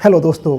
Hello दोस्तों,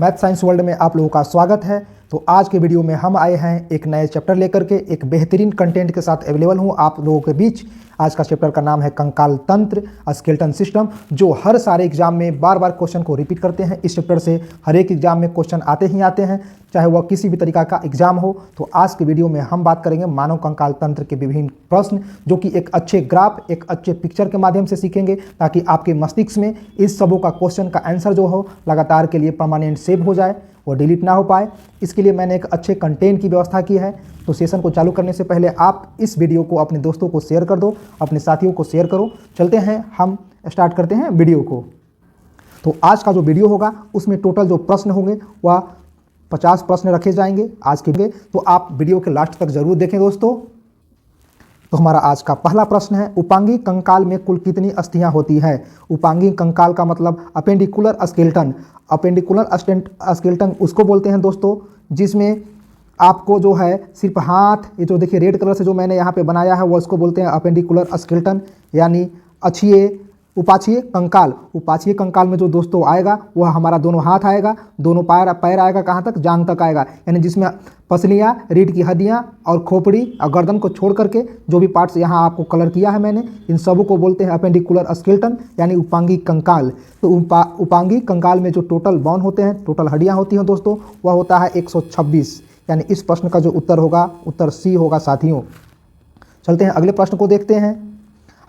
math science world में आप लोगों का स्वागत है। तो आज के वीडियो में हम आए हैं एक नए चैप्टर लेकर के, एक बेहतरीन कंटेंट के साथ अवेलेबल हूं आप लोगों के बीच। आज का चैप्टर का नाम है कंकाल तंत्र, स्केलेटन सिस्टम, जो हर सारे एग्जाम में बार बार क्वेश्चन को रिपीट करते हैं। इस चैप्टर से हर एक एग्जाम में क्वेश्चन आते ही आते हैं, चाहे वह किसी भी तरीका का एग्जाम हो। तो आज के वीडियो में हम बात करेंगे मानव कंकाल तंत्र के विभिन्न प्रश्न, जो कि एक अच्छे ग्राफ, एक अच्छे पिक्चर के माध्यम से सीखेंगे, ताकि आपके मस्तिष्क में इस सबों का क्वेश्चन का आंसर जो हो लगातार के लिए परमानेंट सेव हो जाए, वो डिलीट ना हो पाए। इसके लिए मैंने एक अच्छे कंटेंट की व्यवस्था की है। तो सेशन को चालू करने से पहले आप इस वीडियो को अपने दोस्तों को शेयर कर दो, अपने साथियों को शेयर करो। चलते हैं, हम स्टार्ट करते हैं वीडियो को। तो आज का जो वीडियो होगा उसमें टोटल जो प्रश्न होंगे वह 50 प्रश्न रखे जाएंगे आज के। तो आप वीडियो के लास्ट तक जरूर देखें दोस्तों। तो हमारा आज का पहला प्रश्न है, उपांगी कंकाल में कुल कितनी अस्थियां होती हैं? उपांगी कंकाल का मतलब अपेंडिकुलर स्केलेटन। अपेंडिकुलर स्केलेटन उसको बोलते हैं दोस्तों जिसमें आपको जो है सिर्फ हाथ, ये जो देखिए रेड कलर से जो मैंने यहाँ पे बनाया है वो इसको बोलते हैं अपेंडिकुलर स्केलेटन, यानी अक्षीय उपाक्षीय कंकाल। उपाक्षीय कंकाल में जो दोस्तों आएगा वह हमारा दोनों हाथ आएगा, दोनों पैर आएगा, कहाँ तक? जांघ तक आएगा, यानी जिसमें पसलियाँ, रीढ़ की हड्डियाँ और खोपड़ी और गर्दन को छोड़ करके जो भी पार्ट्स यहाँ आपको कलर किया है मैंने, इन सबों को बोलते हैं अपेंडिकुलर स्केलेटन, यानी उपांगी कंकाल। तो उपांगी कंकाल में जो टोटल बोन होते हैं, टोटल हड्डियाँ होती हैं दोस्तों, वह होता है 126, यानी इस प्रश्न का जो उत्तर होगा, उत्तर सी होगा साथियों। चलते हैं अगले प्रश्न को देखते हैं।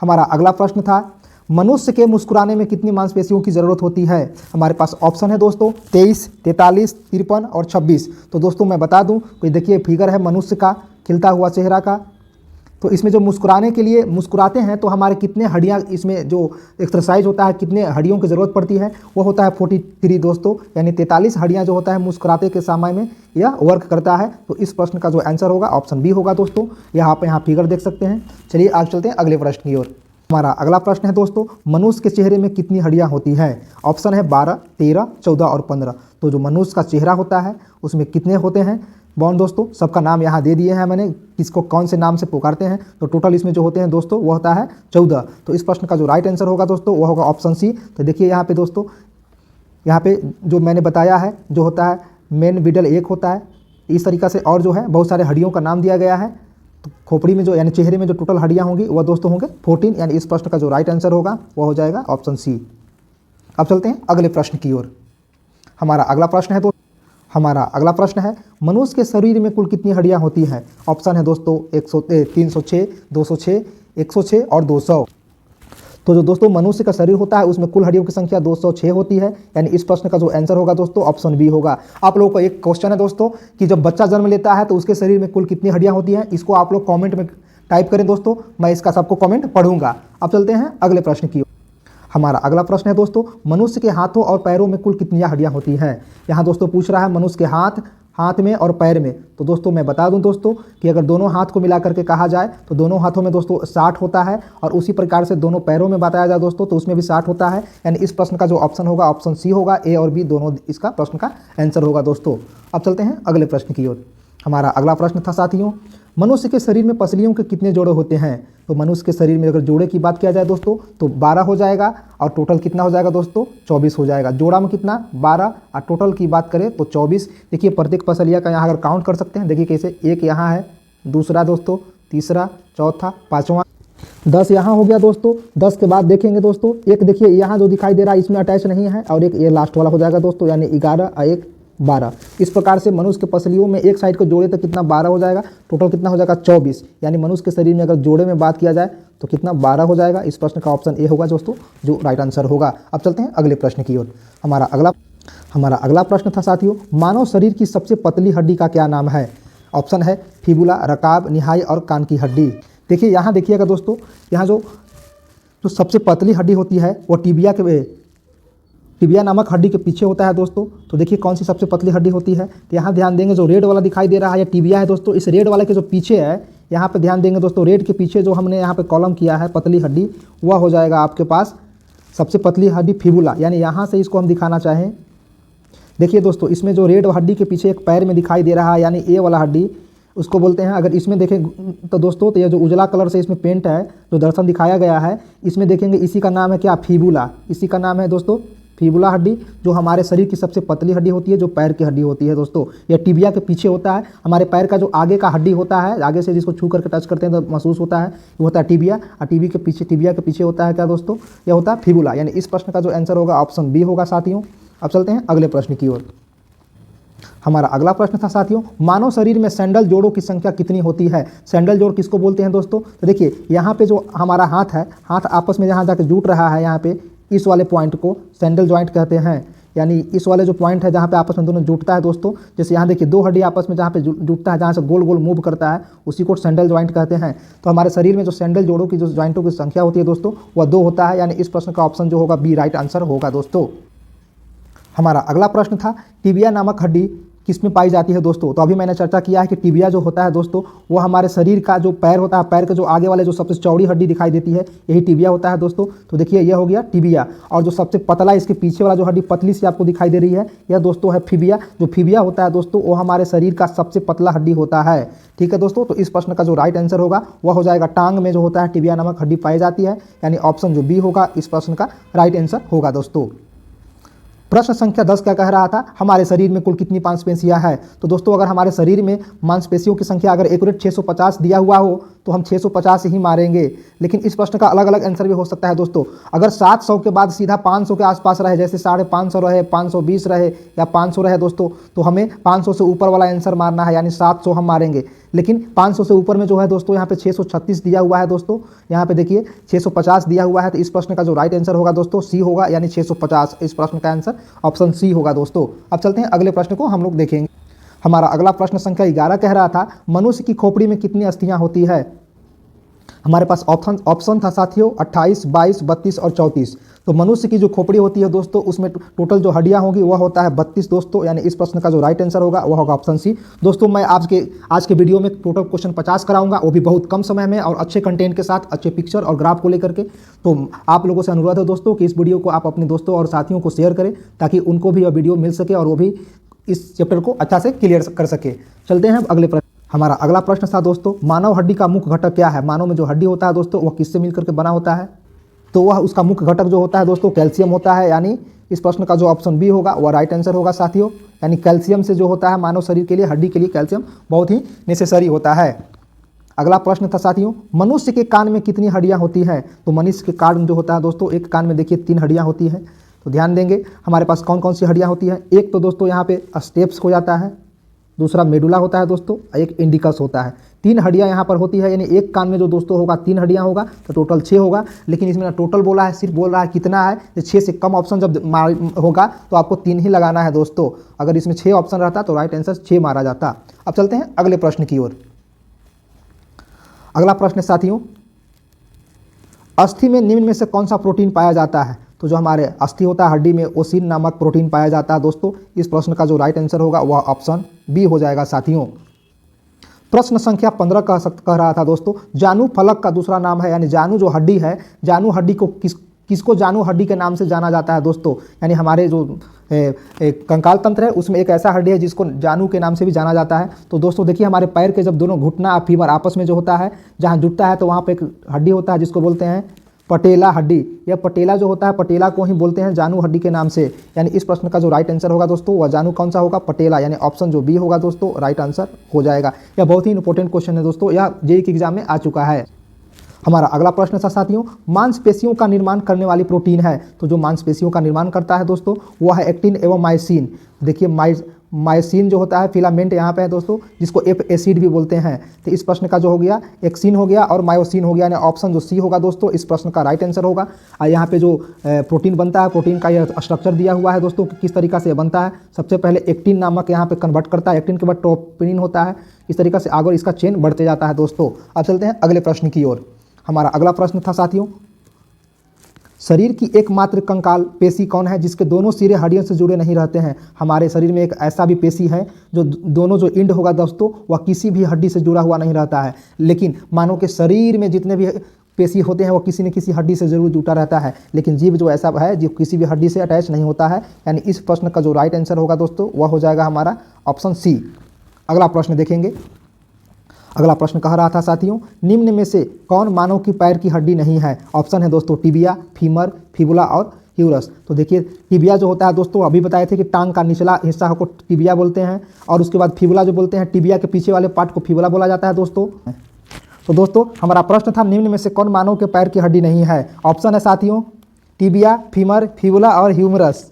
हमारा अगला प्रश्न था, मनुष्य के मुस्कुराने में कितनी मांसपेशियों की ज़रूरत होती है? हमारे पास ऑप्शन है दोस्तों 23, 43, 53 और 26। तो दोस्तों मैं बता दूं, कोई देखिए फिगर है मनुष्य का खिलता हुआ चेहरा का। तो इसमें जो मुस्कुराने के लिए मुस्कुराते हैं तो हमारे कितने हड्डियां, इसमें जो एक्सरसाइज होता है कितने हड्डियों की ज़रूरत पड़ती है, वो होता है 43 दोस्तों, यानी 43 हड्डियाँ जो होता है मुस्कुराते के समय में यह वर्क करता है। तो इस प्रश्न का जो आंसर होगा ऑप्शन बी होगा दोस्तों। यहाँ पे फिगर देख सकते हैं। चलिए आगे चलते हैं अगले प्रश्न की ओर। हमारा अगला प्रश्न है दोस्तों, मनुष्य के चेहरे में कितनी हड्डियां होती हैं? ऑप्शन है 12, 13, 14 और 15। तो जो मनुष्य का चेहरा होता है उसमें कितने होते हैं बोन दोस्तों? सबका नाम यहाँ दे दिए हैं मैंने, किसको कौन से नाम से पुकारते हैं। तो टोटल इसमें जो होते हैं दोस्तों वो होता है 14। तो इस प्रश्न का जो राइट आंसर होगा दोस्तों वो होगा ऑप्शन सी। तो देखिए यहाँ पे दोस्तों, यहाँ पे जो मैंने बताया है जो होता है मेन विडल एक होता है, इस तरीक़ा से और जो है बहुत सारे हड्डियों का नाम दिया गया है। तो खोपड़ी में जो यानी चेहरे में जो टोटल हड्डियां होंगी वह दोस्तों होंगे 14, यानी इस प्रश्न का जो राइट आंसर होगा वह हो जाएगा ऑप्शन सी। अब चलते हैं अगले प्रश्न की ओर। हमारा अगला प्रश्न है मनुष्य के शरीर में कुल कितनी हड्डियां होती हैं? ऑप्शन है दोस्तों 306, 206, 106 और 200। तो जो दोस्तों मनुष्य का शरीर होता है उसमें कुल हड्डियों की संख्या 206 होती है, यानी इस प्रश्न का जो आंसर होगा दोस्तों ऑप्शन बी होगा। आप लोगों को एक क्वेश्चन है दोस्तों कि जब बच्चा जन्म लेता है तो उसके शरीर में कुल कितनी हड्डियां होती हैं, इसको आप लोग कमेंट में टाइप करें दोस्तों, मैं इसका सबको कमेंट पढ़ूंगा। अब चलते हैं अगले प्रश्न की ओर। हमारा अगला प्रश्न है दोस्तों, मनुष्य के हाथों और पैरों में कुल कितनी हड्डियां होती हैं? यहाँ दोस्तों पूछ रहा है मनुष्य के हाथ में और पैर में। तो दोस्तों मैं बता दूं दोस्तों कि अगर दोनों हाथ को मिला करके कहा जाए तो दोनों हाथों में दोस्तों 60 होता है, और उसी प्रकार से दोनों पैरों में बताया जाए दोस्तों तो उसमें भी 60 होता है, यानी इस प्रश्न का जो ऑप्शन होगा ऑप्शन सी होगा। ए और बी दोनों इसका प्रश्न का आंसर होगा दोस्तों। अब चलते हैं अगले प्रश्न की ओर। हमारा अगला प्रश्न था साथियों, मनुष्य के शरीर में पसलियों के कितने जोड़े होते हैं? तो मनुष्य के शरीर में अगर जोड़े की बात किया जाए दोस्तों तो 12 हो जाएगा, और टोटल कितना हो जाएगा दोस्तों? 24 हो जाएगा। जोड़ा में कितना? 12, और टोटल की बात करें तो 24। देखिए प्रत्येक पसलिया का यहाँ अगर काउंट कर सकते हैं, देखिए कैसे, एक यहाँ है, दूसरा दोस्तों, तीसरा, चौथा, पाँचवा, 10 यहाँ हो गया दोस्तों। 10 के बाद देखेंगे दोस्तों, एक देखिए यहाँ जो दिखाई दे रहा है इसमें अटैच नहीं है, और एक ये लास्ट वाला हो जाएगा दोस्तों, यानी 11 और 1 12। इस प्रकार से मनुष्य के पसलियों में एक साइड को जोड़े तो कितना? 12 हो जाएगा। टोटल कितना हो जाएगा? 24, यानी मनुष्य के शरीर में अगर जोड़े में बात किया जाए तो कितना? 12 हो जाएगा। इस प्रश्न का ऑप्शन ए होगा दोस्तों, जो राइट आंसर होगा। अब चलते हैं अगले प्रश्न की ओर। हमारा अगला प्रश्न था साथियों, मानव शरीर की सबसे पतली हड्डी का क्या नाम है? ऑप्शन है फिबुला, रकाब, निहाई और कान की हड्डी। देखिए यहाँ देखिएगा दोस्तों, यहाँ जो सबसे पतली हड्डी होती है वो टिबिया नामक हड्डी के पीछे होता है दोस्तों। तो देखिए कौन सी सबसे पतली हड्डी होती है, तो यहाँ ध्यान देंगे जो रेड वाला दिखाई दे रहा है ये टिबिया है दोस्तों। इस रेड वाले के जो पीछे है, यहाँ पे ध्यान देंगे दोस्तों, रेड के पीछे जो हमने यहाँ पे कॉलम किया है पतली हड्डी, वह हो जाएगा आपके पास सबसे पतली हड्डी फिबुला, यानी यहाँ से इसको हम दिखाना चाहें। देखिए दोस्तों इसमें जो रेड हड्डी के पीछे एक पैर में दिखाई दे रहा है, यानी ए वाला हड्डी, उसको बोलते हैं। अगर इसमें देखें तो दोस्तों, तो ये जो उजला कलर से इसमें पेंट है, जो दर्शन दिखाया गया है, इसमें देखेंगे इसी का नाम है क्या? फिबुला। इसी का नाम है दोस्तों फिबुला हड्डी जो हमारे शरीर की सबसे पतली हड्डी होती है, जो पैर की हड्डी होती है दोस्तों। यह टिबिया के पीछे होता है। हमारे पैर का जो आगे का हड्डी होता है, आगे से जिसको छू करके टच करते हैं तो महसूस होता है, वो होता है टिबिया। और टिबिया के पीछे होता है क्या दोस्तों, यह होता है फिबुला। यानी इस प्रश्न का जो आंसर होगा ऑप्शन बी होगा साथियों। अब चलते हैं अगले प्रश्न की ओर। हमारा अगला प्रश्न था साथियों, मानव शरीर में सैंडल जोड़ों की संख्या कितनी होती है। सैंडल जोड़ किसको बोलते हैं दोस्तों, तो देखिए यहाँ पे जो हमारा हाथ है, हाथ आपस में जहाँ जाकर जुट रहा है, यहाँ पे इस वाले पॉइंट को सैंडल जॉइंट कहते हैं। यानी इस वाले जो पॉइंट है जहाँ पे आपस में दोनों जुटता है दोस्तों, जैसे यहाँ देखिए 2 हड्डी आपस में जहाँ पे जुटता है, जहाँ से गोल गोल मूव करता है, उसी को सैंडल जॉइंट कहते हैं। तो हमारे शरीर में जो सैंडल जोड़ों की जो जॉइंटों की संख्या होती है दोस्तों, वह 2 होता है। यानी इस प्रश्न का ऑप्शन जो होगा बी राइट आंसर होगा दोस्तों। हमारा अगला प्रश्न था, टिबिया नामक हड्डी किस में पाई जाती है दोस्तों। तो अभी मैंने चर्चा किया है कि टिबिया जो होता है दोस्तों, वो हमारे शरीर का जो पैर होता है, पैर के जो आगे वाले जो सबसे चौड़ी हड्डी दिखाई देती है, यही टिबिया होता है दोस्तों। तो देखिए यह हो गया टिबिया, और जो सबसे पतला इसके पीछे वाला जो हड्डी पतली सी आपको दिखाई दे रही है, यह दोस्तों है फिबिया। जो फिबिया होता है दोस्तों, वो हमारे शरीर का सबसे पतला हड्डी होता है। ठीक है दोस्तों, तो इस प्रश्न का जो राइट आंसर होगा वह हो जाएगा टांग में जो होता है टिबिया नामक हड्डी पाई जाती है। यानी ऑप्शन जो बी होगा इस प्रश्न का राइट आंसर होगा दोस्तों। प्रश्न संख्या 10 क्या कह रहा था, हमारे शरीर में कुल कितनी मांसपेशियां हैं। तो दोस्तों अगर हमारे शरीर में मांसपेशियों की संख्या अगर एक्यूरेट 650 दिया हुआ हो तो हम 650 ही मारेंगे। लेकिन इस प्रश्न का अलग अलग आंसर भी हो सकता है दोस्तों। अगर 700 के बाद सीधा 500 के आसपास रहे, जैसे 550 रहे, 520 रहे या 500 रहे दोस्तों, तो हमें 500 से ऊपर वाला आंसर मारना है, यानी 700 हम मारेंगे। लेकिन 500 से ऊपर में जो है दोस्तों, यहाँ पे 636 दिया हुआ है दोस्तों, यहाँ पे देखिए 650 दिया हुआ है। तो इस प्रश्न का जो राइट आंसर होगा दोस्तों सी होगा, यानी 650। इस प्रश्न का आंसर ऑप्शन सी होगा दोस्तों। अब चलते हैं अगले प्रश्न को हम लोग देखेंगे। हमारा अगला प्रश्न संख्या 11 कह रहा था, मनुष्य की खोपड़ी में कितनी अस्थियां होती है। हमारे पास ऑप्शन था साथियों 28, 22, 32 और 34। तो मनुष्य की जो खोपड़ी होती है दोस्तों, उसमें टोटल जो हड्डियां होगी वह होता है 32 दोस्तों। यानी इस प्रश्न का जो राइट आंसर होगा वह होगा ऑप्शन सी दोस्तों। मैं आज के वीडियो में टोटल क्वेश्चन 50 कराऊंगा, वो भी बहुत कम समय में और अच्छे कंटेंट के साथ, अच्छे पिक्चर और ग्राफ को लेकर के। तो आप लोगों से अनुरोध है दोस्तों कि इस वीडियो को आप अपने दोस्तों और साथियों को शेयर करें, ताकि उनको भी यह वीडियो मिल सके और वो भी इस चैप्टर को अच्छा से क्लियर कर सके। चलते हैं अगले प्रश्न। हमारा अगला प्रश्न था दोस्तों, मानव हड्डी का मुख्य घटक क्या है। मानव में जो हड्डी होता है दोस्तों, वह किससे मिलकर के बना होता है। तो वह उसका मुख्य घटक जो होता है दोस्तों कैल्शियम होता है। यानी इस प्रश्न का जो ऑप्शन बी होगा वह राइट आंसर होगा साथियों। यानी कैल्शियम से जो होता है मानव शरीर के लिए, हड्डी के लिए कैल्शियम बहुत ही नेसेसरी होता है। अगला प्रश्न था साथियों, मनुष्य के कान में कितनी हड्डियां होती हैं। तो मनुष्य के कान जो होता है दोस्तों, एक कान में देखिए 3 हड्डियां होती हैं। तो ध्यान देंगे हमारे पास कौन कौन सी हड्डियां होती हैं। एक तो दोस्तों यहाँ पे स्टेप्स हो जाता है, दूसरा मेडुला होता है दोस्तों, एक इंडिकस होता है। 3 हड्डियां यहाँ पर होती है। यानी एक कान में जो दोस्तों होगा 3 हड्डियां होगा, तो टोटल 6 होगा। लेकिन इसमें टोटल बोला है, सिर्फ बोल रहा है कितना है। तो 6 से कम ऑप्शन जब होगा तो आपको 3 ही लगाना है दोस्तों। अगर इसमें 6 ऑप्शन रहता तो राइट आंसर 6 मारा जाता। अब चलते हैं अगले प्रश्न की ओर। अगला प्रश्न साथियों, अस्थि में निम्न में से कौन सा प्रोटीन पाया जाता है। तो जो हमारे अस्थि होता है हड्डी में, ओसिन नामक प्रोटीन पाया जाता है दोस्तों। इस प्रश्न का जो राइट आंसर होगा वह ऑप्शन बी हो जाएगा साथियों। प्रश्न संख्या 15 कह रहा था दोस्तों, जानू फलक का दूसरा नाम है। यानी जानू जो हड्डी है, जानू हड्डी को किसको जानू हड्डी के नाम से जाना जाता है दोस्तों। यानी हमारे जो कंकाल तंत्र है उसमें एक ऐसा हड्डी है जिसको जानू के नाम से भी जाना जाता है। तो दोस्तों देखिए हमारे पैर के जब दोनों घुटना और फीमर आपस में जो होता है, जहाँ जुटता है, तो वहाँ पे एक हड्डी होता है जिसको बोलते हैं पटेला हड्डी। यह पटेला जो होता है, पटेला को ही बोलते हैं जानू हड्डी के नाम से। यानी इस प्रश्न का जो राइट आंसर होगा दोस्तों, वह जानू कौन सा होगा, पटेला। यानी ऑप्शन जो बी होगा दोस्तों राइट आंसर हो जाएगा। यह बहुत ही इंपॉर्टेंट क्वेश्चन है दोस्तों, यह जेईई के एग्जाम में आ चुका है। हमारा अगला प्रश्न था साथियों, मांसपेशियों का निर्माण करने वाली प्रोटीन है। तो जो मांसपेशियों का निर्माण करता है दोस्तों, वह है एक्टिन एवं मायोसिन। देखिए मायोसिन जो होता है फिलामेंट यहाँ पे है दोस्तों, जिसको एफ एसिड भी बोलते हैं। तो इस प्रश्न का जो हो गया एक्सिन हो गया और मायोसिन हो गया। यानी ऑप्शन जो सी होगा दोस्तों इस प्रश्न का राइट आंसर होगा। और यहाँ पे जो प्रोटीन बनता है, प्रोटीन का यह स्ट्रक्चर दिया हुआ है दोस्तों कि किस तरीका से बनता है। सबसे पहले एक्टिन नामक यहाँ पे कन्वर्ट करता है, एक्टिन के बाद ट्रोपोनिन होता है। इस तरीका से आगे इसका चेन बढ़ते जाता है दोस्तों। अब चलते हैं अगले प्रश्न की ओर। हमारा अगला प्रश्न था साथियों, शरीर की एकमात्र कंकाल पेशी कौन है जिसके दोनों सिरे हड्डियों से जुड़े नहीं रहते हैं। हमारे शरीर में एक ऐसा भी पेशी है जो दोनों जो इंड होगा दोस्तों, वह किसी भी हड्डी से जुड़ा हुआ नहीं रहता है। लेकिन मानव के शरीर में जितने भी पेशी होते हैं वो किसी न किसी हड्डी से जरूर जुटा रहता है। लेकिन जीव जो ऐसा है जो किसी भी हड्डी से अटैच नहीं होता है। यानी इस प्रश्न का जो राइट आंसर होगा दोस्तों वह हो जाएगा हमारा ऑप्शन सी। अगला प्रश्न देखेंगे। अगला प्रश्न कह रहा था साथियों, निम्न में से कौन मानव की पैर की हड्डी नहीं है। ऑप्शन है दोस्तों टिबिया, फीमर, फिबुला और ह्यूमरस। तो देखिए टिबिया जो होता है दोस्तों, अभी बताए थे कि टांग का निचला हिस्सा को टिबिया बोलते हैं, और उसके बाद फिबुला जो बोलते हैं, टिबिया के पीछे वाले पार्ट को फिबुला बोला जाता है दोस्तों। तो दोस्तों हमारा प्रश्न था निम्न में से कौन मानव के पैर की हड्डी नहीं है। ऑप्शन है साथियों टिबिया, फीमर, फिबुला और ह्यूमरस।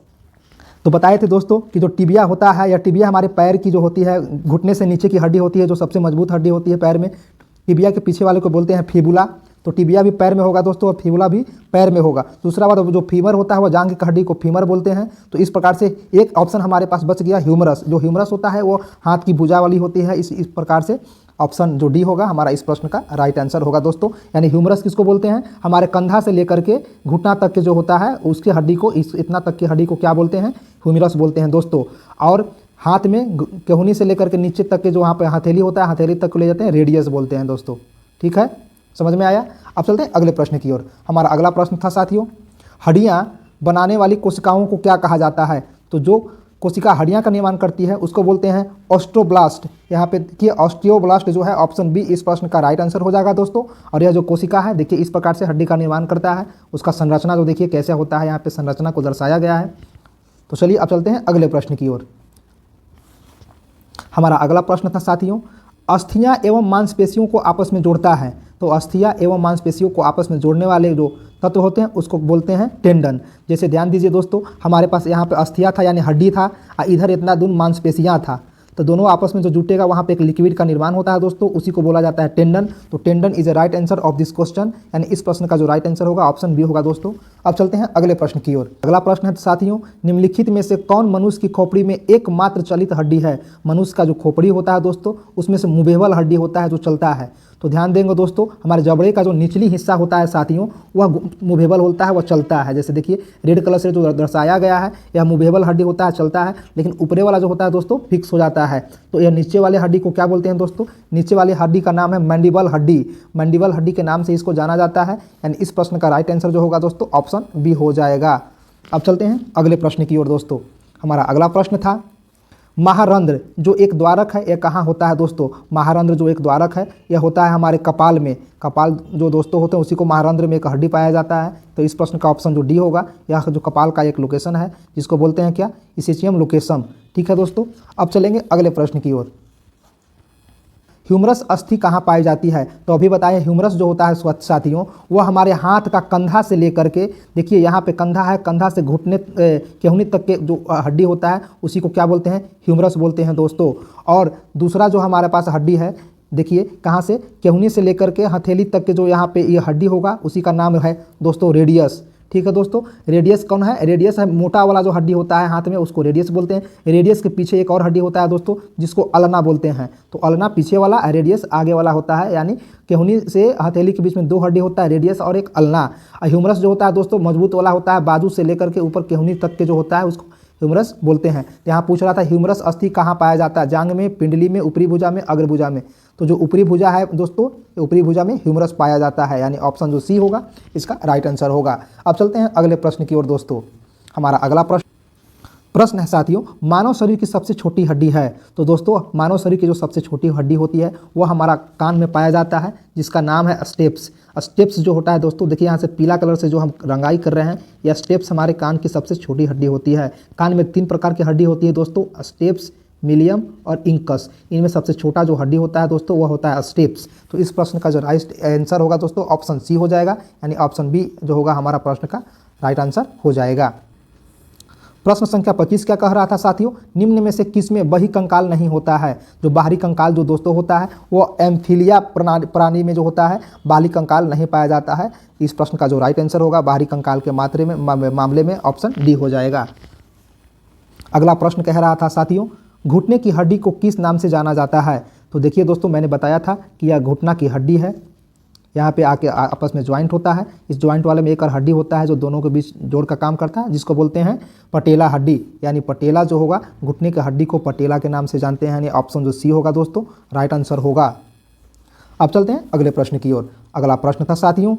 तो बताए थे दोस्तों कि जो टिबिया होता है या टिबिया हमारे पैर की जो होती है, घुटने से नीचे की हड्डी होती है, जो सबसे मजबूत हड्डी होती है पैर में, टिबिया के पीछे वाले को बोलते हैं फिबुला। तो टिबिया भी पैर में होगा दोस्तों और फिबुला भी पैर में होगा। दूसरा बात जो फीमर होता है वो जांघ की हड्डी को फीमर बोलते हैं। तो इस प्रकार से एक ऑप्शन हमारे पास बच गया ह्यूमरस। जो ह्यूमरस होता है वो हाथ की भुजा वाली होती है। इस प्रकार से ऑप्शन जो डी होगा हमारा इस प्रश्न का राइट आंसर होगा दोस्तों। यानी ह्यूमरस किसको बोलते हैं, हमारे कंधा से लेकर के घुटना तक के जो होता है उसकी हड्डी को, इतना तक की हड्डी को क्या बोलते हैं, ह्यूमरस बोलते हैं दोस्तों। और हाथ में केहूनी से लेकर के नीचे तक के जो वहाँ पे हथेली होता है, हथेली तक को ले जाते हैं, रेडियस बोलते हैं दोस्तों। ठीक है, समझ में आया। अब चलते हैं अगले प्रश्न की ओर। हमारा अगला प्रश्न था साथियों, हड्डियाँ बनाने वाली कोशिकाओं को क्या कहा जाता है। तो जो कोशिका हड्डियाँ का निर्माण करती है उसको बोलते हैं ऑस्टियोब्लास्ट। यहाँ पे देखिए ऑस्टियोब्लास्ट जो है ऑप्शन बी इस प्रश्न का राइट आंसर हो जाएगा दोस्तों। और यह जो कोशिका है देखिए इस प्रकार से हड्डी का निर्माण करता है, उसका संरचना जो देखिए कैसे होता है, यहाँ पे संरचना को दर्शाया गया है। तो चलिए अब चलते हैं अगले प्रश्न की ओर। हमारा अगला प्रश्न था साथियों, अस्थियां एवं मांसपेशियों को आपस में जोड़ता है। तो अस्थियां एवं मांसपेशियों को आपस में जोड़ने वाले जो तत्व होते हैं उसको बोलते हैं टेंडन। जैसे ध्यान दीजिए दोस्तों, हमारे पास यहाँ पे अस्थिया था यानी हड्डी था, इधर इतना दूर मांसपेशियाँ था, तो दोनों आपस में जो जुटेगा वहाँ पे एक लिक्विड का निर्माण होता है दोस्तों, उसी को बोला जाता है टेंडन। तो tendon is a right answer of this question, यानी इस प्रश्न का जो राइट आंसर होगा ऑप्शन बी होगा दोस्तों। अब चलते हैं अगले प्रश्न की ओर। अगला प्रश्न है साथियों, निम्नलिखित में से कौन मनुष्य की खोपड़ी में एकमात्र चलित हड्डी है। मनुष्य का जो खोपड़ी होता है दोस्तों उसमें से मूवेबल हड्डी होता है जो चलता है। तो ध्यान देंगे दोस्तों, हमारे जबड़े का जो निचली हिस्सा होता है साथियों वह मूवेबल होता है, वह चलता है। जैसे देखिए रेड कलर से जो दर्शाया गया है यह मूवेबल हड्डी होता है, चलता है, लेकिन ऊपरे वाला जो होता है दोस्तों फिक्स हो जाता है। तो यह नीचे वाले हड्डी को क्या बोलते हैं दोस्तों, नीचे वाली हड्डी का नाम है मैंडिबल हड्डी। मैंडिबल हड्डी के नाम से इसको जाना जाता है, यानी इस प्रश्न का राइट आंसर जो होगा दोस्तों ऑप्शन बी हो जाएगा। अब चलते हैं अगले प्रश्न की ओर दोस्तों। हमारा अगला प्रश्न था, महारंध्र जो एक द्वारक है यह कहाँ होता है दोस्तों। महारंध्र जो एक द्वारक है यह होता है हमारे कपाल में। कपाल जो दोस्तों होते हैं उसी को महारंध्र में एक हड्डी पाया जाता है। तो इस प्रश्न का ऑप्शन जो डी होगा, यह जो कपाल का एक लोकेशन है जिसको बोलते हैं क्या, इसेचियम लोकेशम। ठीक है दोस्तों, अब चलेंगे अगले प्रश्न की ओर। ह्यूमरस अस्थि कहाँ पाई जाती है। तो अभी बताए ह्यूमरस जो होता है साथियों वह हमारे हाथ का कंधा से लेकर के, देखिए यहाँ पे कंधा है, कंधा से घुटने केहूनी तक के जो हड्डी होता है उसी को क्या बोलते हैं, ह्यूमरस बोलते हैं दोस्तों। और दूसरा जो हमारे पास हड्डी है देखिए कहाँ से, केहूनी से लेकर के हथेली तक के जो यहाँ पे ये हड्डी होगा उसी का नाम है दोस्तों रेडियस। ठीक है दोस्तों, रेडियस कौन है, रेडियस है मोटा वाला जो हड्डी होता है हाथ में उसको रेडियस बोलते हैं। रेडियस के पीछे एक और हड्डी होता है दोस्तों जिसको अल्ना बोलते हैं। तो अल्ना पीछे वाला, रेडियस आगे वाला होता है, यानी केहूनी से हथेली के बीच में दो हड्डी होता है, रेडियस और एक अल्ना। ह्यूमरस जो होता है दोस्तों मजबूत वाला होता है, बाजू से लेकर के ऊपर केहूनी तक के जो होता है उसको ह्यूमरस बोलते हैं। यहाँ पूछ रहा था ह्यूमरस अस्थि कहाँ पाया जाता है, जांघ में, पिंडली में, ऊपरी भुजा में, अग्र भुजा में। तो जो ऊपरी भुजा है दोस्तों, ऊपरी भुजा में ह्यूमरस पाया जाता है, यानी ऑप्शन जो सी होगा इसका राइट आंसर होगा। अब चलते हैं अगले प्रश्न की ओर दोस्तों। हमारा अगला प्रश्न है साथियों, मानव शरीर की सबसे छोटी हड्डी है। तो दोस्तों मानव शरीर की जो सबसे छोटी हड्डी होती है वह हमारा कान में पाया जाता है, जिसका नाम है स्टेप्स। स्टेप्स जो होता है दोस्तों, देखिए यहाँ से पीला कलर से जो हम रंगाई कर रहे हैं, यह स्टेप्स हमारे कान की सबसे छोटी हड्डी होती है। कान में 3 प्रकार की हड्डी होती है दोस्तों, स्टेप्स, मिलियम और इंकस। इनमें सबसे छोटा जो हड्डी होता है दोस्तों वह होता है स्टेप्स। तो इस प्रश्न का जो राइट आंसर होगा दोस्तों ऑप्शन सी हो जाएगा, यानी ऑप्शन बी जो होगा हमारा प्रश्न का राइट आंसर हो जाएगा। प्रश्न संख्या 25 क्या कह रहा था साथियों, निम्न में से किस में बही कंकाल नहीं होता है। जो बाहरी कंकाल जो दोस्तों होता है वो एम्फिलिया प्राणी में जो होता है बाहरी कंकाल नहीं पाया जाता है। इस प्रश्न का जो राइट आंसर होगा बाहरी कंकाल के मामले में ऑप्शन डी हो जाएगा। अगला प्रश्न कह रहा था साथियों, घुटने की हड्डी को किस नाम से जाना जाता है। तो देखिए दोस्तों मैंने बताया था कि यह घुटना की हड्डी है, यहाँ पे आके आपस में ज्वाइंट होता है। इस ज्वाइंट वाले में एक और हड्डी होता है जो दोनों के बीच जोड़ का काम करता है, जिसको बोलते हैं पटेला हड्डी। यानी पटेला जो होगा घुटने की हड्डी को पटेला के नाम से जानते हैं, यानी ऑप्शन जो सी होगा दोस्तों राइट आंसर होगा। अब चलते हैं अगले प्रश्न की ओर। अगला प्रश्न था साथियों,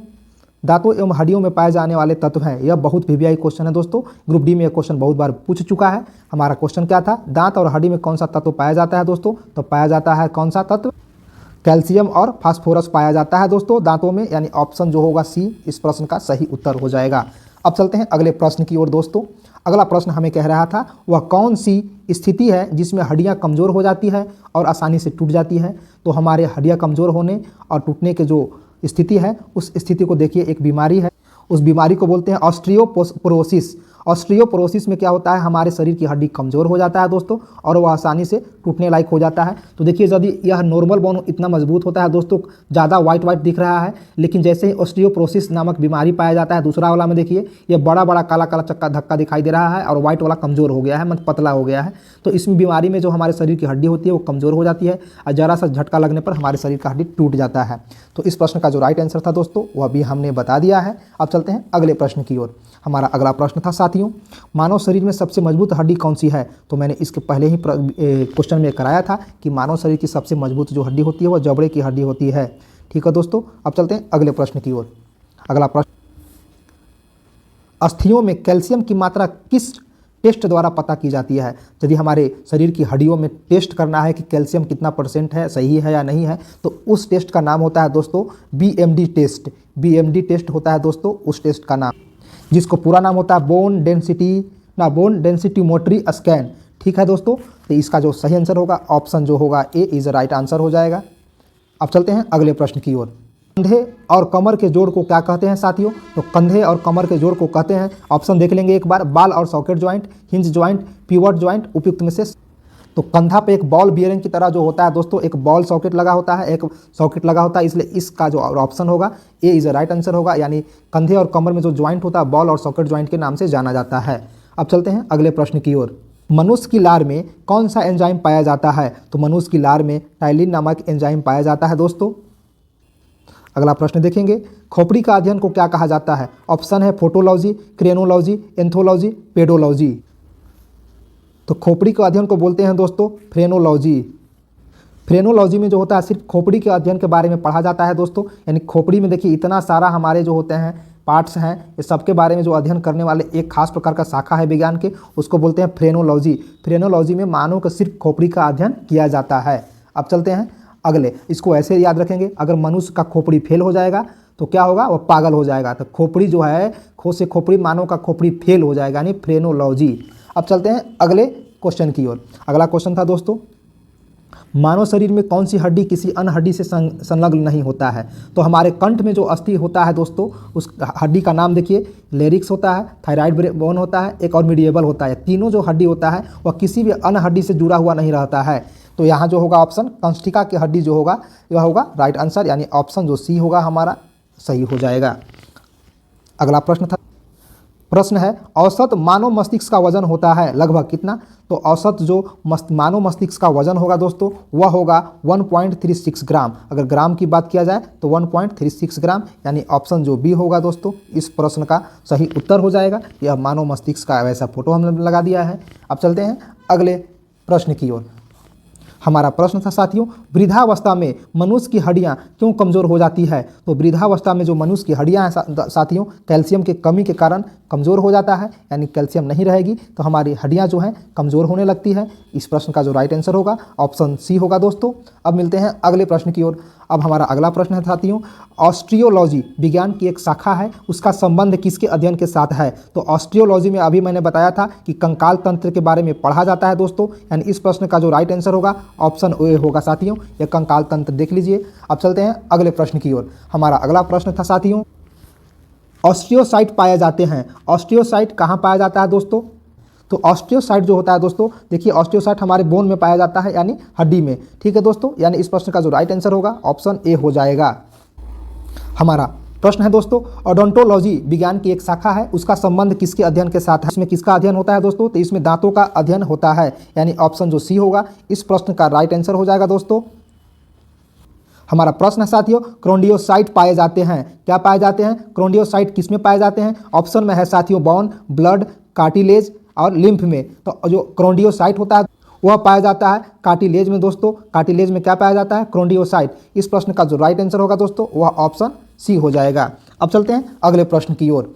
दांतों एवं हड्डियों में पाए जाने वाले तत्व हैं। यह बहुत वीवीआई क्वेश्चन है दोस्तों, ग्रुप डी में यह क्वेश्चन बहुत बार पूछ चुका है। हमारा क्वेश्चन क्या था, दांत और हड्डी में कौन सा तत्व पाया जाता है दोस्तों। तो पाया जाता है कौन सा तत्व, कैल्शियम और फास्फोरस पाया जाता है दोस्तों दांतों में, यानी ऑप्शन जो होगा सी इस प्रश्न का सही उत्तर हो जाएगा। अब चलते हैं अगले प्रश्न की ओर दोस्तों। अगला प्रश्न हमें कह रहा था वह कौन सी स्थिति है जिसमें हड्डियां कमज़ोर हो जाती है और आसानी से टूट जाती है। तो हमारे हड्डियां कमज़ोर होने और टूटने के जो स्थिति है उस स्थिति को देखिए, एक बीमारी है, उस बीमारी को बोलते हैं ऑस्टियोपोरोसिस। ऑस्टियोपोरोसिस में क्या होता है, हमारे शरीर की हड्डी कमज़ोर हो जाता है दोस्तों और वह आसानी से टूटने लायक हो जाता है। तो देखिए यदि यह नॉर्मल बोन इतना मजबूत होता है दोस्तों, ज़्यादा वाइट दिख रहा है, लेकिन जैसे ही ऑस्टियोपोरोसिस नामक बीमारी पाया जाता है दूसरा वाला में देखिए ये बड़ा बड़ा काला काला चक्का धक्का दिखाई दे रहा है और वाइट वाला कमज़ोर हो गया है, मतलब पतला हो गया है। तो इस बीमारी में जो हमारे शरीर की हड्डी होती है वो कमज़ोर हो जाती है और ज़रा सा झटका लगने पर हमारे शरीर का हड्डी टूट जाता है। तो इस प्रश्न का जो राइट आंसर था दोस्तों वह भी हमने बता दिया है। अब चलते हैं अगले प्रश्न की ओर। हमारा अगला प्रश्न था साथियों, मानव शरीर में सबसे मजबूत हड्डी कौन सी है। तो मैंने इसके पहले ही क्वेश्चन में कराया था कि मानव शरीर की सबसे मजबूत जो हड्डी होती है वह जबड़े की हड्डी होती है। ठीक है दोस्तों, अब चलते हैं अगले प्रश्न की ओर। अगला प्रश्न, अस्थियों में कैल्शियम की मात्रा किस टेस्ट द्वारा पता की जाती है। यदि हमारे शरीर की हड्डियों में टेस्ट करना है कि कैल्शियम कितना % है, सही है या नहीं है, तो उस टेस्ट का नाम होता है दोस्तों BMD टेस्ट। BMD टेस्ट होता है दोस्तों उस टेस्ट का नाम, जिसको पूरा नाम होता है बोन डेंसिटीमोट्री स्कैन। ठीक है दोस्तों, तो इसका जो सही आंसर होगा ऑप्शन जो होगा ए इज राइट आंसर हो जाएगा। अब चलते हैं अगले प्रश्न की ओर। कंधे और कमर के जोड़ को क्या कहते हैं साथियों। तो कंधे और कमर के जोड़ को कहते हैं, ऑप्शन देख लेंगे एक बार, बाल और socket joint, hinge joint, pivot joint, उपयुक्त में से। तो कंधा पे एक बॉल बियरिंग की तरह जो होता है दोस्तों, एक बॉल सॉकेट लगा होता है, एक सॉकेट लगा होता है, इसलिए इसका जो ऑप्शन होगा ए इज राइट आंसर होगा। यानी कंधे और कमर में जो ज्वाइंट होता है बॉल और सॉकेट ज्वाइंट के नाम से जाना जाता है। अब चलते हैं अगले प्रश्न की ओर। मनुष्य की लार में कौन सा एंजाइम पाया जाता है। तो मनुष्य की लार में टाइलिन नामक एंजाइम पाया जाता है दोस्तों। अगला प्रश्न देखेंगे, खोपड़ी का अध्ययन को क्या कहा जाता है। ऑप्शन है फोटोलॉजी, क्रेनोलॉजी, एंथोलॉजी, पेडोलॉजी। तो खोपड़ी के अध्ययन को बोलते हैं दोस्तों फ्रेनोलॉजी। फ्रेनोलॉजी में जो होता है सिर्फ खोपड़ी के अध्ययन के बारे में पढ़ा जाता है दोस्तों, यानी खोपड़ी में देखिए इतना सारा हमारे जो होते हैं पार्ट्स हैं, ये सबके बारे में जो अध्ययन करने वाले एक खास प्रकार का शाखा है विज्ञान के, उसको बोलते हैं फ्रेनोलॉजी। फ्रेनोलॉजी में मानव का सिर्फ खोपड़ी का अध्ययन किया जाता है। अब चलते हैं अगले, इसको ऐसे याद रखेंगे, अगर मनुष्य का खोपड़ी फेल हो जाएगा तो क्या होगा, वह पागल हो जाएगा। तो खोपड़ी जो है खोपड़ी, मानव का खोपड़ी फेल हो जाएगा, यानी फ्रेनोलॉजी। अब चलते हैं अगले क्वेश्चन की ओर। अगला क्वेश्चन था दोस्तों, मानव शरीर में कौन सी हड्डी किसी अन्य हड्डी से संलग्न नहीं होता है। तो हमारे कंठ में जो अस्थि होता है दोस्तों, उस हड्डी का नाम देखिए, लेरिक्स होता है, थायराइड बोन होता है, एक और मीडिएबल होता है। तीनों जो हड्डी होता है वह किसी भी अन्य हड्डी से जुड़ा हुआ नहीं रहता है। तो यहाँ जो होगा ऑप्शन कंस्टिका की हड्डी जो होगा यह होगा राइट आंसर, यानी ऑप्शन जो सी होगा हमारा सही हो जाएगा। अगला प्रश्न है, औसत मानव मस्तिष्क का वजन होता है लगभग कितना। तो औसत जो मानव मस्तिष्क का वजन होगा दोस्तों वह होगा 1.36 ग्राम। अगर ग्राम की बात किया जाए तो 1.36 ग्राम, यानी ऑप्शन जो बी होगा दोस्तों इस प्रश्न का सही उत्तर हो जाएगा। यह मानव मस्तिष्क का वैसा फोटो हमने लगा दिया है। अब चलते हैं अगले प्रश्न की ओर। हमारा प्रश्न था साथियों, वृद्धावस्था में मनुष्य की हड्डियां क्यों कमज़ोर हो जाती है। तो वृद्धावस्था में जो मनुष्य की हड्डियां हैं साथियों, कैल्शियम की कमी के कारण कमज़ोर हो जाता है, यानी कैल्शियम नहीं रहेगी तो हमारी हड्डियां जो हैं कमज़ोर होने लगती है। इस प्रश्न का जो राइट आंसर होगा ऑप्शन सी होगा दोस्तों। अब मिलते हैं अगले प्रश्न की ओर। अब हमारा अगला प्रश्न है साथियों, ऑस्टियोलॉजी विज्ञान की एक शाखा है, उसका संबंध किसके अध्ययन के साथ है। तो ऑस्टियोलॉजी में अभी मैंने बताया था कि कंकाल तंत्र के बारे में पढ़ा जाता है दोस्तों, यानी इस प्रश्न का जो राइट आंसर होगा ऑप्शन ए होगा साथियों, यह कंकाल तंत्र देख लीजिए। अब चलते हैं अगले प्रश्न की ओर। हमारा अगला प्रश्न था साथियों, ऑस्टियोसाइट पाए जाते हैं। ऑस्टियोसाइट कहाँ पाया जाता है दोस्तों। तो ऑस्टियोसाइट जो होता है दोस्तों, देखिए ऑस्टियोसाइट हमारे बोन में पाया जाता है, यानी हड्डी में। ठीक है दोस्तों, यानी इस प्रश्न का जो राइट आंसर होगा ऑप्शन ए हो जाएगा। हमारा प्रश्न है दोस्तों, ओडोंटोलॉजी विज्ञान की एक शाखा है, उसका संबंध किसके अध्ययन के साथ है। इसमें किसका अध्ययन होता है दोस्तों, तो इसमें दांतों का अध्ययन होता है, यानी ऑप्शन जो सी होगा इस प्रश्न का राइट आंसर हो जाएगा दोस्तों। हमारा प्रश्न है साथियों, क्रोंडियोसाइट पाए जाते हैं, क्या पाए जाते हैं, क्रोंडियोसाइट किस में पाए जाते हैं। ऑप्शन में है साथियों बोन, ब्लड, कार्टिलेज और लिम्फ में। तो जो क्रोंडियोसाइट होता है वह पाया जाता है कार्टिलेज में दोस्तों। कार्टिलेज में क्या पाया जाता है, क्रोंडियोसाइट। इस प्रश्न का जो राइट आंसर होगा दोस्तों वह ऑप्शन सी हो जाएगा। अब चलते हैं अगले प्रश्न की ओर।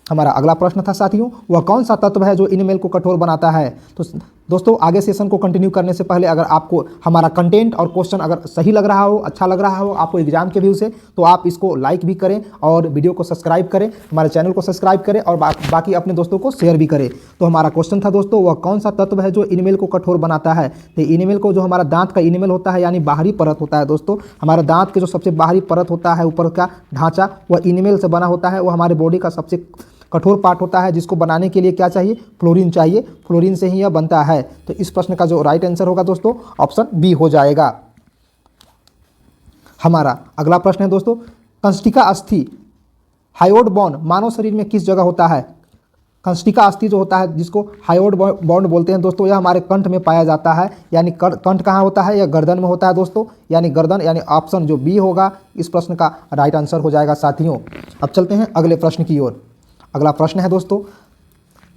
हमारा अगला प्रश्न था साथियों, वह कौन सा तत्व है जो इनमेल को कठोर बनाता है। तो दोस्तों आगे सेशन को कंटिन्यू करने से पहले अगर आपको हमारा कंटेंट और क्वेश्चन अगर सही लग रहा हो, अच्छा लग रहा हो आपको एग्जाम के व्यू से, तो आप इसको लाइक भी करें और वीडियो को सब्सक्राइब करें, हमारे चैनल को सब्सक्राइब करें और बाकी अपने दोस्तों को शेयर भी करें। तो हमारा क्वेश्चन था दोस्तों, वह कौन सा तत्व है जो इनेमेल को कठोर बनाता है। तो इनेमेल को, जो हमारा दांत का इनेमेल होता है यानी बाहरी परत होता है दोस्तों, हमारे दांत के जो सबसे बाहरी परत होता है, ऊपर का ढांचा, वह इनेमेल से बना होता है। वह हमारे बॉडी का सबसे कठोर पार्ट होता है, जिसको बनाने के लिए क्या चाहिए, फ्लोरीन चाहिए। फ्लोरीन से ही यह बनता है। तो इस प्रश्न का जो राइट आंसर होगा दोस्तों ऑप्शन बी हो जाएगा। हमारा अगला प्रश्न है दोस्तों, कंस्टिका अस्थि हायोड बॉन्ड मानव शरीर में किस जगह होता है। कंस्टिका अस्थि जो होता है, जिसको हायोड बॉन्ड बोलते हैं दोस्तों, यह हमारे कंठ में पाया जाता है। यानी कंठ कहाँ होता है, यह गर्दन में होता है दोस्तों, यानी गर्दन, यानी ऑप्शन जो बी होगा इस प्रश्न का राइट आंसर हो जाएगा साथियों। अब चलते हैं अगले प्रश्न की ओर। अगला प्रश्न है दोस्तों,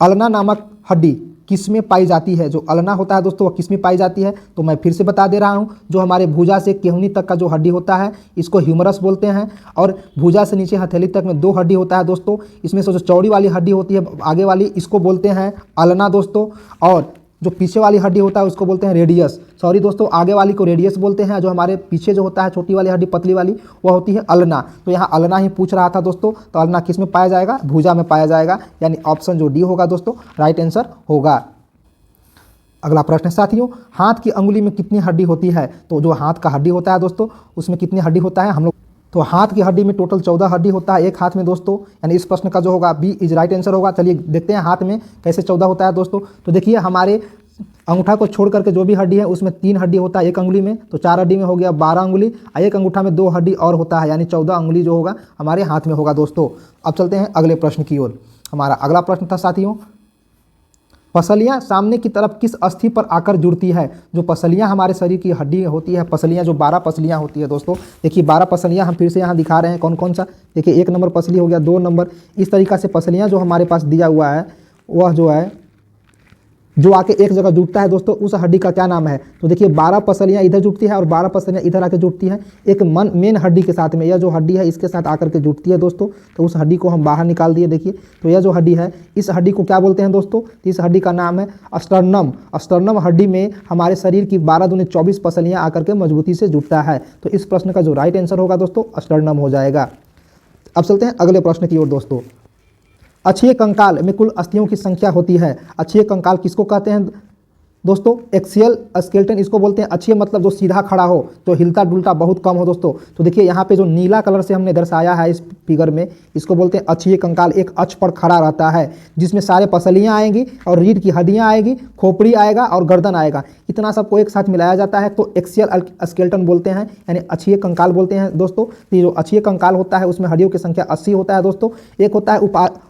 अल्ना नामक हड्डी किस में पाई जाती है। जो अल्ना होता है दोस्तों वह किस में पाई जाती है, तो मैं फिर से बता दे रहा हूँ। जो हमारे भुजा से केहूनी तक का जो हड्डी होता है इसको ह्यूमरस बोलते हैं, और भुजा से नीचे हथेली तक में 2 हड्डी होता है दोस्तों। इसमें से जो चौड़ी वाली हड्डी होती है आगे वाली, इसको बोलते हैं अल्ना दोस्तों, और जो पीछे वाली हड्डी होता है उसको बोलते हैं रेडियस। सॉरी दोस्तों, आगे वाली को रेडियस बोलते हैं, जो हमारे पीछे जो होता है छोटी वाली हड्डी पतली वाली वह होती है अल्ना। तो यहाँ अल्ना ही पूछ रहा था दोस्तों, तो अल्ना किस में पाया जाएगा, भुजा में पाया जाएगा, यानी ऑप्शन जो डी होगा दोस्तों राइट आंसर होगा। अगला प्रश्न है साथियों, हाथ की अंगुली में कितनी हड्डी होती है। तो जो हाथ का हड्डी होता है दोस्तों उसमें कितनी हड्डी होता है हम लोग, तो हाथ की हड्डी में टोटल 14 हड्डी होता है एक हाथ में दोस्तों, यानी इस प्रश्न का जो होगा बी इज राइट आंसर होगा। चलिए देखते हैं हाथ में कैसे 14 होता है दोस्तों। तो देखिए हमारे अंगूठा को छोड़ करके जो भी हड्डी है उसमें 3 हड्डी होता है एक अंगुली में, तो 4 हड्डी में हो गया 12 अंगुली, एक अंगूठा में 2 हड्डी और होता है, यानी 14 अंगुली जो होगा हमारे हाथ में होगा दोस्तों। अब चलते हैं अगले प्रश्न की ओर। हमारा अगला प्रश्न था साथियों, पसलियाँ सामने की तरफ किस अस्थि पर आकर जुड़ती है। जो पसलियाँ हमारे शरीर की हड्डी होती है, पसलियाँ जो 12 पसलियाँ होती है दोस्तों, देखिए 12 पसलियाँ हम फिर से यहाँ दिखा रहे हैं कौन कौन सा। देखिए 1 नंबर पसली हो गया, 2 नंबर, इस तरीक़ा से पसलियाँ जो हमारे पास दिया हुआ है वह जो है जो आके एक जगह जुटता है दोस्तों, उस हड्डी का क्या नाम है। तो देखिए 12 पसलियाँ इधर जुटती है और 12 पसलियाँ इधर आके जुटती है एक मेन हड्डी के साथ में। यह जो हड्डी है इसके साथ आकर के जुटती है दोस्तों, तो उस हड्डी को हम बाहर निकाल दिए। देखिए तो यह जो हड्डी है इस हड्डी को क्या बोलते हैं दोस्तों, इस हड्डी का नाम है अस्टर्नम। अस्टर्नम हड्डी में हमारे शरीर की 12 दूनी 24 पसलियाँ आकर के मजबूती से जुटता है। तो इस प्रश्न का जो राइट आंसर होगा दोस्तों अस्टर्नम हो जाएगा। अब चलते हैं अगले प्रश्न की ओर दोस्तों। अक्षीय कंकाल में कुल अस्थियों की संख्या होती है। अक्षीय कंकाल किसको कहते हैं दोस्तों, एक्सियल स्केलेटन इसको बोलते हैं। अक्षीय मतलब जो सीधा खड़ा हो, जो हिलता डुलता बहुत कम हो दोस्तों। तो देखिए यहाँ पे जो नीला कलर से हमने दर्शाया है इस फिगर में, इसको बोलते हैं अक्षीय कंकाल। एक अक्ष पर खड़ा रहता है जिसमें सारे पसलियाँ आएंगी और रीढ़ की हड्डियाँ आएगी, खोपड़ी आएगा और गर्दन आएगा, इतना सबको एक साथ मिलाया जाता है तो एक्सियल स्केलेटन बोलते हैं, यानी अक्षीय कंकाल बोलते हैं दोस्तों। तो जो अक्षीय कंकाल होता है उसमें हड्डियों की संख्या 80 होता है दोस्तों। एक होता है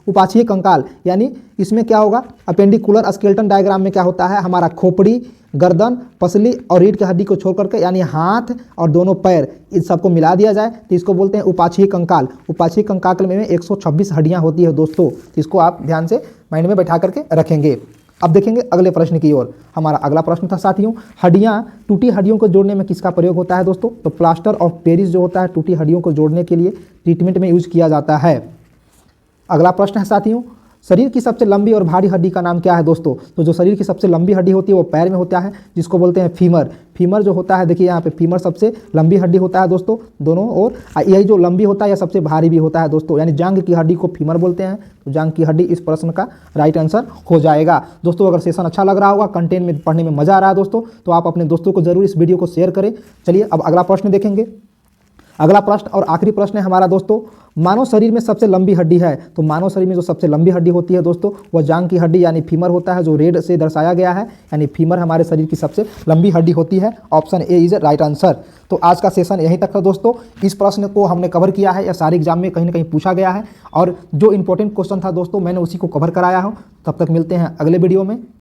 उपाक्षीय कंकाल, यानी इसमें क्या होगा, अपेंडिकुलर स्केलेटन डायग्राम में क्या होता है, हमारा खोपड़ी, गर्दन, पसली और रीढ़ की हड्डी को छोड़ करके यानी हाथ और दोनों पैर इन सबको मिला दिया जाए तो इसको बोलते हैं उपाक्षीय कंकाल। उपाक्षीय कंकाल में 126 हड्डियां होती है दोस्तों, तो इसको आप ध्यान से माइंड में बैठा करके रखेंगे। अब देखेंगे अगले प्रश्न की ओर। हमारा अगला प्रश्न था साथियों, हड्डियां, टूटी हड्डियों को जोड़ने में किसका प्रयोग होता है दोस्तों। तो प्लास्टर ऑफ पेरिस जो होता है टूटी हड्डियों को जोड़ने के लिए ट्रीटमेंट में यूज किया जाता है। अगला प्रश्न है साथियों, शरीर की सबसे लंबी और भारी हड्डी का नाम क्या है दोस्तों। तो जो शरीर की सबसे लंबी हड्डी होती है वो पैर में होता है, जिसको बोलते हैं फीमर। फीमर जो होता है देखिए यहाँ पे फीमर सबसे लंबी हड्डी होता है दोस्तों दोनों, और यही जो लंबी होता है यह सबसे भारी भी होता है दोस्तों, यानी जांघ की हड्डी को फीमर बोलते हैं। तो जांघ की हड्डी इस प्रश्न का राइट आंसर हो जाएगा दोस्तों। अगर सेशन अच्छा लग रहा होगा, कंटेंट में पढ़ने में मजा आ रहा है दोस्तों, तो आप अपने दोस्तों को जरूर इस वीडियो को शेयर करें। चलिए अब अगला प्रश्न देखेंगे। अगला प्रश्न और आखिरी प्रश्न है हमारा दोस्तों, मानव शरीर में सबसे लंबी हड्डी है। तो मानव शरीर में जो सबसे लंबी हड्डी होती है दोस्तों वह जांघ की हड्डी यानी फीमर होता है, जो रेड से दर्शाया गया है, यानी फीमर हमारे शरीर की सबसे लंबी हड्डी होती है। Option A is right answer. तो आज का सेशन यहीं तक था दोस्तों। इस प्रश्न को हमने कवर किया है, या सारे एग्जाम में कहीं ना कहीं पूछा गया है, और जो इंपॉर्टेंट क्वेश्चन था दोस्तों मैंने उसी को कवर कराया हूँ। तब तक मिलते हैं अगले वीडियो में।